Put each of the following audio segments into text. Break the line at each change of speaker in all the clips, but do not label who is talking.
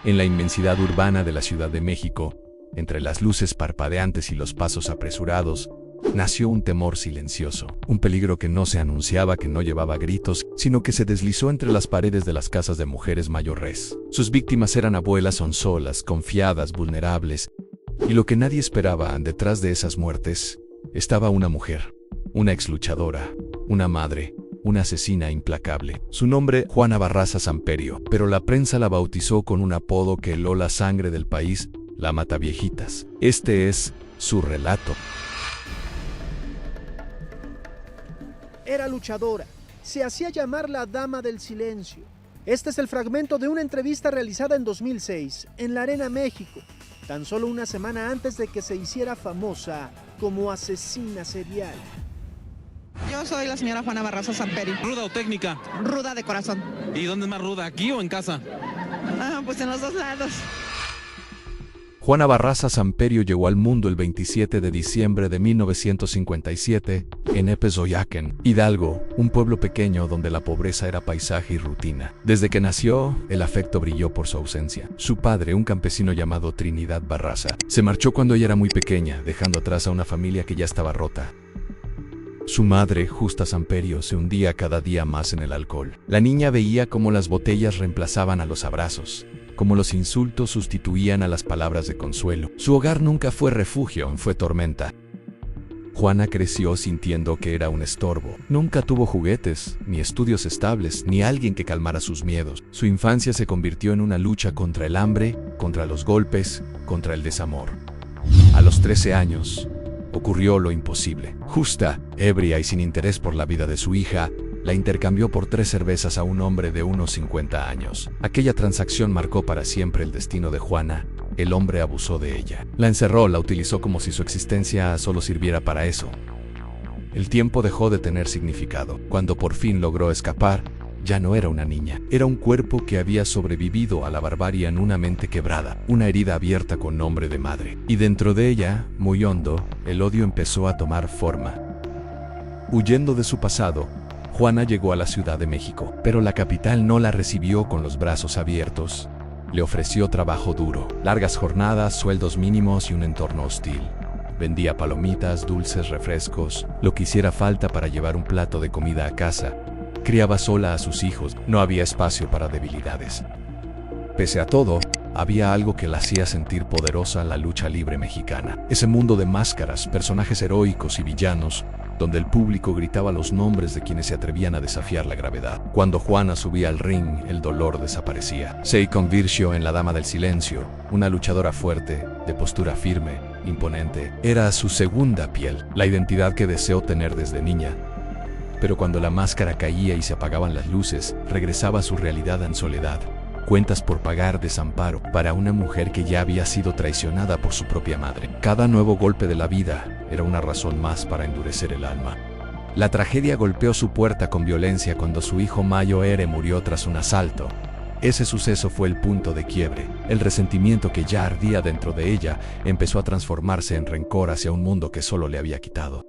En la inmensidad urbana de la Ciudad de México, entre las luces parpadeantes y los pasos apresurados, nació un temor silencioso, un peligro que no se anunciaba, que no llevaba gritos, sino que se deslizó entre las paredes de las casas de mujeres mayores. Sus víctimas eran abuelas sonsolas, confiadas, vulnerables, y lo que nadie esperaba, detrás de esas muertes, estaba una mujer, una exluchadora, una madre, una asesina implacable. Su nombre, Juana Barraza Samperio, pero la prensa la bautizó con un apodo que heló la sangre del país, la Mataviejitas. Este es su relato.
Era luchadora, se hacía llamar la Dama del Silencio. Este es el fragmento de una entrevista realizada en 2006 en la Arena México, tan solo una semana antes de que se hiciera famosa como asesina serial.
Yo soy la señora Juana Barraza Samperio.
¿Ruda o técnica?
Ruda de corazón.
¿Y dónde es más ruda, aquí o en casa?
Pues en los dos lados.
Juana Barraza Samperio llegó al mundo el 27 de diciembre de 1957 en Epezoyacán, Hidalgo, un pueblo pequeño donde la pobreza era paisaje y rutina. Desde que nació, el afecto brilló por su ausencia. Su padre, un campesino llamado Trinidad Barraza, se marchó cuando ella era muy pequeña, dejando atrás a una familia que ya estaba rota. Su madre, Justa Samperio, se hundía cada día más en el alcohol. La niña veía cómo las botellas reemplazaban a los abrazos, cómo los insultos sustituían a las palabras de consuelo. Su hogar nunca fue refugio, fue tormenta. Juana creció sintiendo que era un estorbo. Nunca tuvo juguetes, ni estudios estables, ni alguien que calmara sus miedos. Su infancia se convirtió en una lucha contra el hambre, contra los golpes, contra el desamor. A los 13 años, ocurrió lo imposible. Justa, ebria y sin interés por la vida de su hija, la intercambió por 3 cervezas a un hombre de unos 50 años. Aquella transacción marcó para siempre el destino de Juana. El hombre abusó de ella. La encerró, la utilizó como si su existencia solo sirviera para eso. El tiempo dejó de tener significado. Cuando por fin logró escapar, ya no era una niña. Era un cuerpo que había sobrevivido a la barbarie en una mente quebrada, una herida abierta con nombre de madre. Y dentro de ella, muy hondo, el odio empezó a tomar forma. Huyendo de su pasado, Juana llegó a la Ciudad de México, pero la capital no la recibió con los brazos abiertos. Le ofreció trabajo duro, largas jornadas, sueldos mínimos y un entorno hostil. Vendía palomitas, dulces, refrescos, lo que hiciera falta para llevar un plato de comida a casa. Criaba sola a sus hijos, no había espacio para debilidades. Pese a todo, había algo que la hacía sentir poderosa: la lucha libre mexicana. Ese mundo de máscaras, personajes heroicos y villanos, donde el público gritaba los nombres de quienes se atrevían a desafiar la gravedad. Cuando Juana subía al ring, el dolor desaparecía. Se convirtió en la Dama del Silencio, una luchadora fuerte, de postura firme, imponente. Era su segunda piel, la identidad que deseó tener desde niña. Pero cuando la máscara caía y se apagaban las luces, regresaba a su realidad en soledad. Cuentas por pagar, desamparo, para una mujer que ya había sido traicionada por su propia madre. Cada nuevo golpe de la vida era una razón más para endurecer el alma. La tragedia golpeó su puerta con violencia cuando su hijo Mayo Ere murió tras un asalto. Ese suceso fue el punto de quiebre. El resentimiento que ya ardía dentro de ella empezó a transformarse en rencor hacia un mundo que solo le había quitado.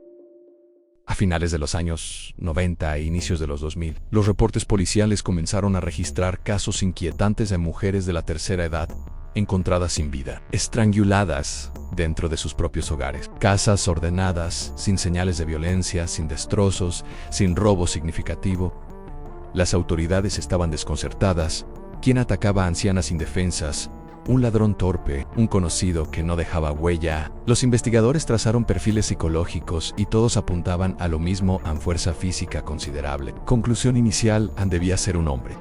A finales de los años 90 e inicios de los 2000, los reportes policiales comenzaron a registrar casos inquietantes de mujeres de la tercera edad encontradas sin vida, estranguladas dentro de sus propios hogares, casas ordenadas, sin señales de violencia, sin destrozos, sin robo significativo. Las autoridades estaban desconcertadas. ¿Quién atacaba a ancianas indefensas? Un ladrón torpe, un conocido que no dejaba huella. Los investigadores trazaron perfiles psicológicos y todos apuntaban a lo mismo: a fuerza física considerable. Conclusión inicial: debía ser un hombre.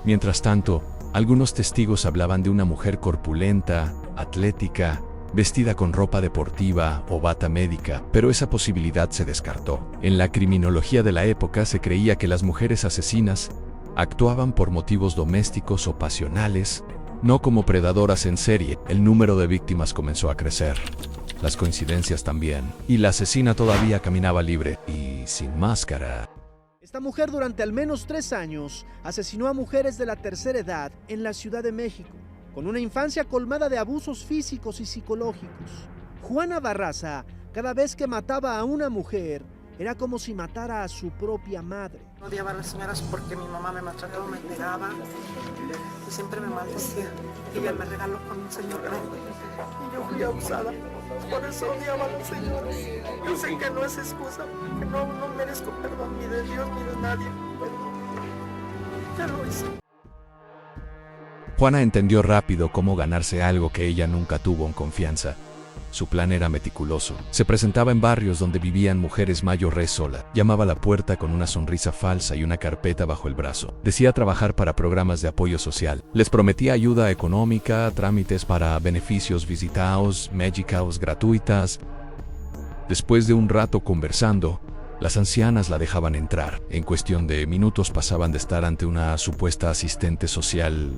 Mientras tanto, algunos testigos hablaban de una mujer corpulenta, atlética, vestida con ropa deportiva o bata médica, pero esa posibilidad se descartó. En la criminología de la época se creía que las mujeres asesinas actuaban por motivos domésticos o pasionales, no como predadoras en serie. El número de víctimas comenzó a crecer, las coincidencias también, y la asesina todavía caminaba libre y sin máscara.
Esta mujer durante al menos 3 años asesinó a mujeres de la tercera edad en la Ciudad de México, con una infancia colmada de abusos físicos y psicológicos. Juana Barraza, cada vez que mataba a una mujer, era como si matara a su propia madre.
Odiaba a las señoras porque mi mamá me maltrataba, me pegaba y siempre me maldecía.
Ella me regaló con un señor grande y yo fui abusada. Por eso odiaba a los señores. Yo sé que no es excusa, que no merezco perdón ni de Dios ni de nadie, pero ya lo hice.
Juana entendió rápido cómo ganarse algo que ella nunca tuvo en confianza. Su plan era meticuloso. Se presentaba en barrios donde vivían mujeres mayores sola. Llamaba a la puerta con una sonrisa falsa y una carpeta bajo el brazo. Decía trabajar para programas de apoyo social. Les prometía ayuda económica, trámites para beneficios visitados, médicos gratuitas. Después de un rato conversando, las ancianas la dejaban entrar. En cuestión de minutos pasaban de estar ante una supuesta asistente social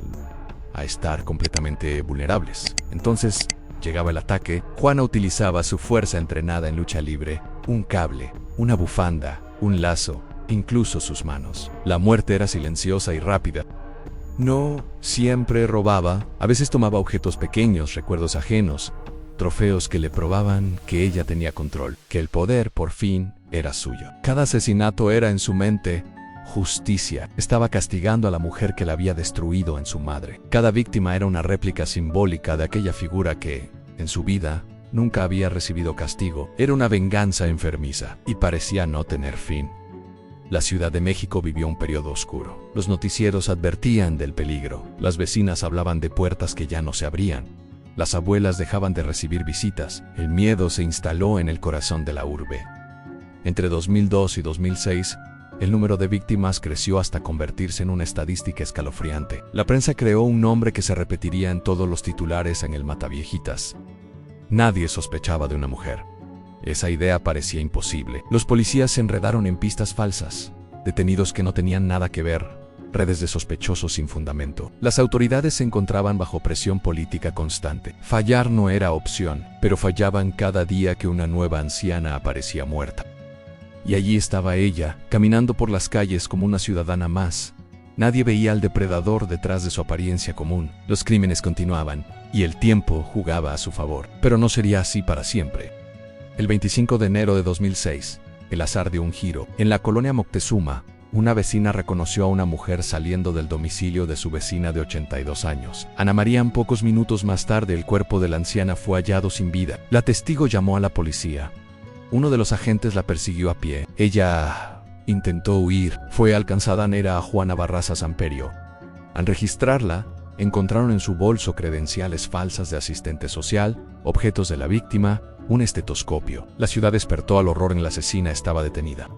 a estar completamente vulnerables. Entonces llegaba el ataque. Juana utilizaba su fuerza entrenada en lucha libre, un cable, una bufanda, un lazo, incluso sus manos. La muerte era silenciosa y rápida. No siempre robaba, a veces tomaba objetos pequeños, recuerdos ajenos, trofeos que le probaban que ella tenía control, que el poder, por fin, era suyo. Cada asesinato era en su mente justicia. Estaba castigando a la mujer que la había destruido en su madre. Cada víctima era una réplica simbólica de aquella figura que, en su vida, nunca había recibido castigo. Era una venganza enfermiza y parecía no tener fin. La Ciudad de México vivió un periodo oscuro. Los noticieros advertían del peligro. Las vecinas hablaban de puertas que ya no se abrían. Las abuelas dejaban de recibir visitas. El miedo se instaló en el corazón de la urbe. Entre 2002 y 2006, el número de víctimas creció hasta convertirse en una estadística escalofriante. La prensa creó un nombre que se repetiría en todos los titulares en el Mataviejitas. Nadie sospechaba de una mujer. Esa idea parecía imposible. Los policías se enredaron en pistas falsas, detenidos que no tenían nada que ver, redes de sospechosos sin fundamento. Las autoridades se encontraban bajo presión política constante. Fallar no era opción, pero fallaban cada día que una nueva anciana aparecía muerta. Y allí estaba ella, caminando por las calles como una ciudadana más. Nadie veía al depredador detrás de su apariencia común. Los crímenes continuaban, y el tiempo jugaba a su favor. Pero no sería así para siempre. El 25 de enero de 2006, el azar dio un giro. En la colonia Moctezuma, una vecina reconoció a una mujer saliendo del domicilio de su vecina de 82 años. Ana María, pocos minutos más tarde, el cuerpo de la anciana fue hallado sin vida. La testigo llamó a la policía. Uno de los agentes la persiguió a pie. Ella intentó huir. Fue alcanzada. Era Juana Barraza Samperio. Al registrarla, encontraron en su bolso credenciales falsas de asistente social, objetos de la víctima, un estetoscopio. La ciudad despertó al horror. La asesina estaba detenida.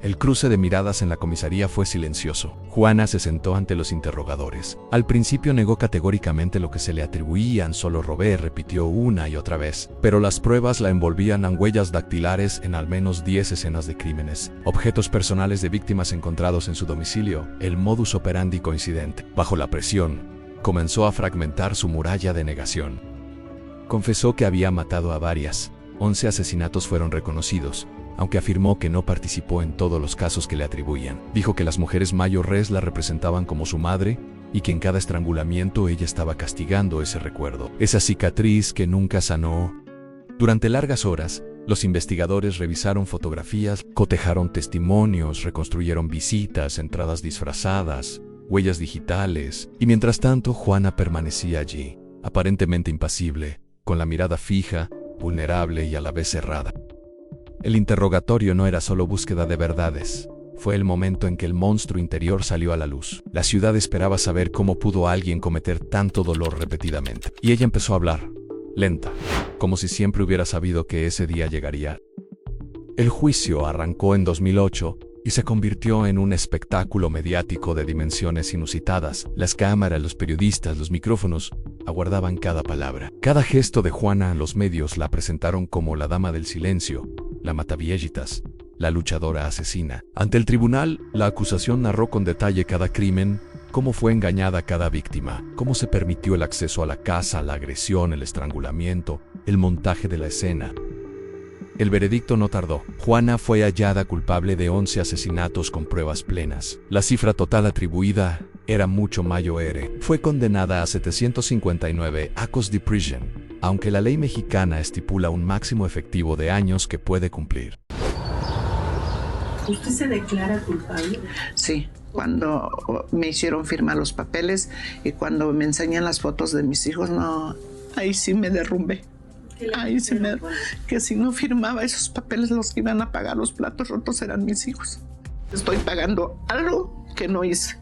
El cruce de miradas en la comisaría fue silencioso. Juana se sentó ante los interrogadores. Al principio negó categóricamente lo que se le atribuían. Solo robé, repitió una y otra vez. Pero las pruebas la envolvían en huellas dactilares en al menos 10 escenas de crímenes, objetos personales de víctimas encontrados en su domicilio, el modus operandi coincidente. Bajo la presión, comenzó a fragmentar su muralla de negación. Confesó que había matado a varias. 11 asesinatos fueron reconocidos, aunque afirmó que no participó en todos los casos que le atribuían. Dijo que las mujeres mayores la representaban como su madre y que en cada estrangulamiento ella estaba castigando ese recuerdo, esa cicatriz que nunca sanó. Durante largas horas, los investigadores revisaron fotografías, cotejaron testimonios, reconstruyeron visitas, entradas disfrazadas, huellas digitales, y mientras tanto Juana permanecía allí, aparentemente impasible, con la mirada fija, vulnerable y a la vez cerrada. El interrogatorio no era solo búsqueda de verdades. Fue el momento en que el monstruo interior salió a la luz. La ciudad esperaba saber cómo pudo alguien cometer tanto dolor repetidamente. Y ella empezó a hablar, lenta, como si siempre hubiera sabido que ese día llegaría. El juicio arrancó en 2008 y se convirtió en un espectáculo mediático de dimensiones inusitadas. Las cámaras, los periodistas, los micrófonos aguardaban cada palabra. Cada gesto de Juana. Los medios la presentaron como la dama del silencio, la Mataviejitas, la luchadora asesina. Ante el tribunal, la acusación narró con detalle cada crimen, cómo fue engañada cada víctima, cómo se permitió el acceso a la casa, la agresión, el estrangulamiento, el montaje de la escena. El veredicto no tardó. Juana fue hallada culpable de 11 asesinatos con pruebas plenas. La cifra total atribuida era mucho mayor. Fue condenada a 759 años de prisión, aunque la ley mexicana estipula un máximo efectivo de años que puede cumplir.
¿Usted se declara culpable?
Sí, cuando me hicieron firmar los papeles y cuando me enseñan las fotos de mis hijos, no, ahí sí me derrumbé. Ahí sí que si no firmaba esos papeles, los que iban a pagar los platos rotos eran mis hijos. Estoy pagando algo que no hice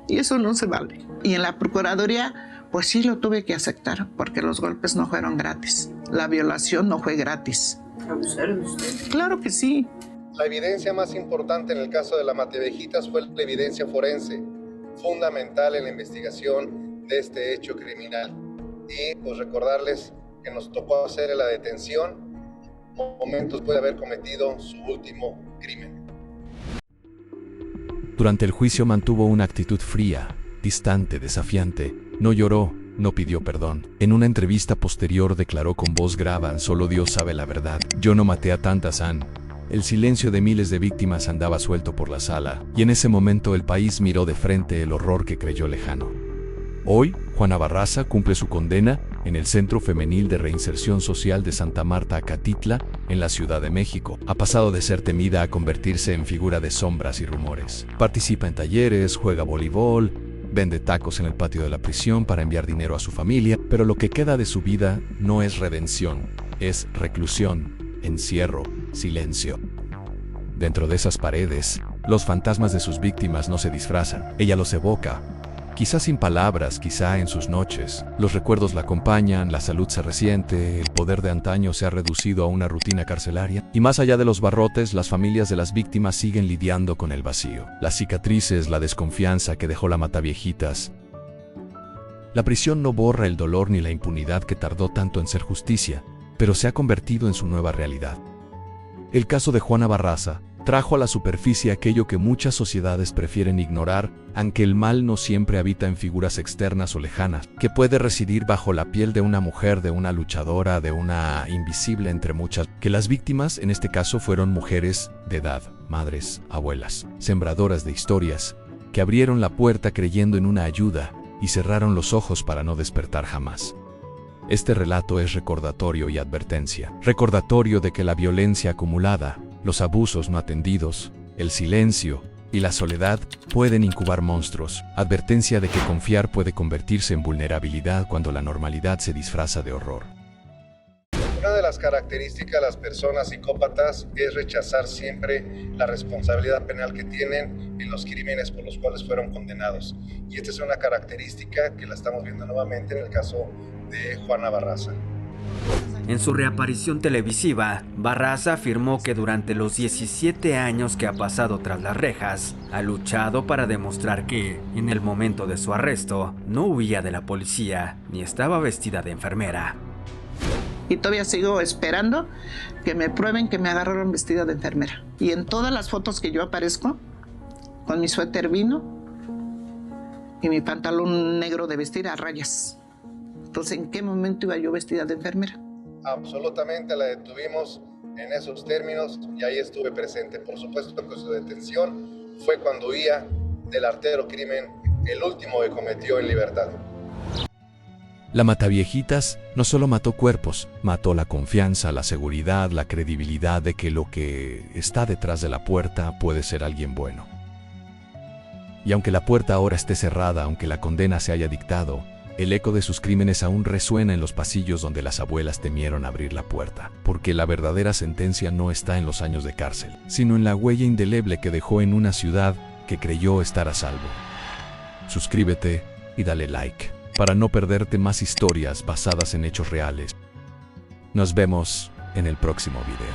y eso no se vale. Y en la Procuraduría, pues sí lo tuve que aceptar porque los golpes no fueron gratis. La violación no fue gratis.
¿Abusaron de usted?
Claro que sí.
La evidencia más importante en el caso de la Mataviejitas fue la evidencia forense, fundamental en la investigación de este hecho criminal. Y pues recordarles que nos tocó hacer la detención momentos después de haber cometido su último crimen.
Durante el juicio mantuvo una actitud fría, distante, desafiante. No lloró, no pidió perdón. En una entrevista posterior declaró con voz grave: solo Dios sabe la verdad. Yo no maté a tantas, Ann. El silencio de miles de víctimas andaba suelto por la sala, y en ese momento el país miró de frente el horror que creyó lejano. Hoy, Juana Barraza cumple su condena en el Centro Femenil de Reinserción Social de Santa Marta, Acatitla, en la Ciudad de México. Ha pasado de ser temida a convertirse en figura de sombras y rumores. Participa en talleres, juega voleibol, vende tacos en el patio de la prisión para enviar dinero a su familia, pero lo que queda de su vida no es redención, es reclusión, encierro, silencio. Dentro de esas paredes, los fantasmas de sus víctimas no se disfrazan. Ella los evoca, quizás sin palabras, quizá en sus noches. Los recuerdos la acompañan, la salud se resiente, el poder de antaño se ha reducido a una rutina carcelaria. Y más allá de los barrotes, las familias de las víctimas siguen lidiando con el vacío. Las cicatrices, la desconfianza que dejó la Mataviejitas. La prisión no borra el dolor ni la impunidad que tardó tanto en ser justicia, pero se ha convertido en su nueva realidad. El caso de Juana Barraza trajo a la superficie aquello que muchas sociedades prefieren ignorar, aunque el mal no siempre habita en figuras externas o lejanas, que puede residir bajo la piel de una mujer, de una luchadora, de una invisible entre muchas, que las víctimas en este caso fueron mujeres de edad, madres, abuelas, sembradoras de historias, que abrieron la puerta creyendo en una ayuda y cerraron los ojos para no despertar jamás. Este relato es recordatorio y advertencia. Recordatorio de que la violencia acumulada, los abusos no atendidos, el silencio y la soledad pueden incubar monstruos. Advertencia de que confiar puede convertirse en vulnerabilidad cuando la normalidad se disfraza de horror.
Una de las características de las personas psicópatas es rechazar siempre la responsabilidad penal que tienen en los crímenes por los cuales fueron condenados. Y esta es una característica que la estamos viendo nuevamente en el caso de Juana Barraza.
En su reaparición televisiva, Barraza afirmó que durante los 17 años que ha pasado tras las rejas, ha luchado para demostrar que, en el momento de su arresto, no huía de la policía ni estaba vestida de enfermera.
Y todavía sigo esperando que me prueben que me agarraron vestida de enfermera. Y en todas las fotos que yo aparezco, con mi suéter vino y mi pantalón negro de vestir a rayas. Entonces, ¿en qué momento iba yo vestida de enfermera?
Absolutamente la detuvimos en esos términos y ahí estuve presente. Por supuesto que su detención fue cuando huía del artero crimen, el último que cometió en libertad.
La Mataviejitas no solo mató cuerpos, mató la confianza, la seguridad, la credibilidad de que lo que está detrás de la puerta puede ser alguien bueno. Y aunque la puerta ahora esté cerrada, aunque la condena se haya dictado, el eco de sus crímenes aún resuena en los pasillos donde las abuelas temieron abrir la puerta, porque la verdadera sentencia no está en los años de cárcel, sino en la huella indeleble que dejó en una ciudad que creyó estar a salvo. Suscríbete y dale like, para no perderte más historias basadas en hechos reales. Nos vemos en el próximo video.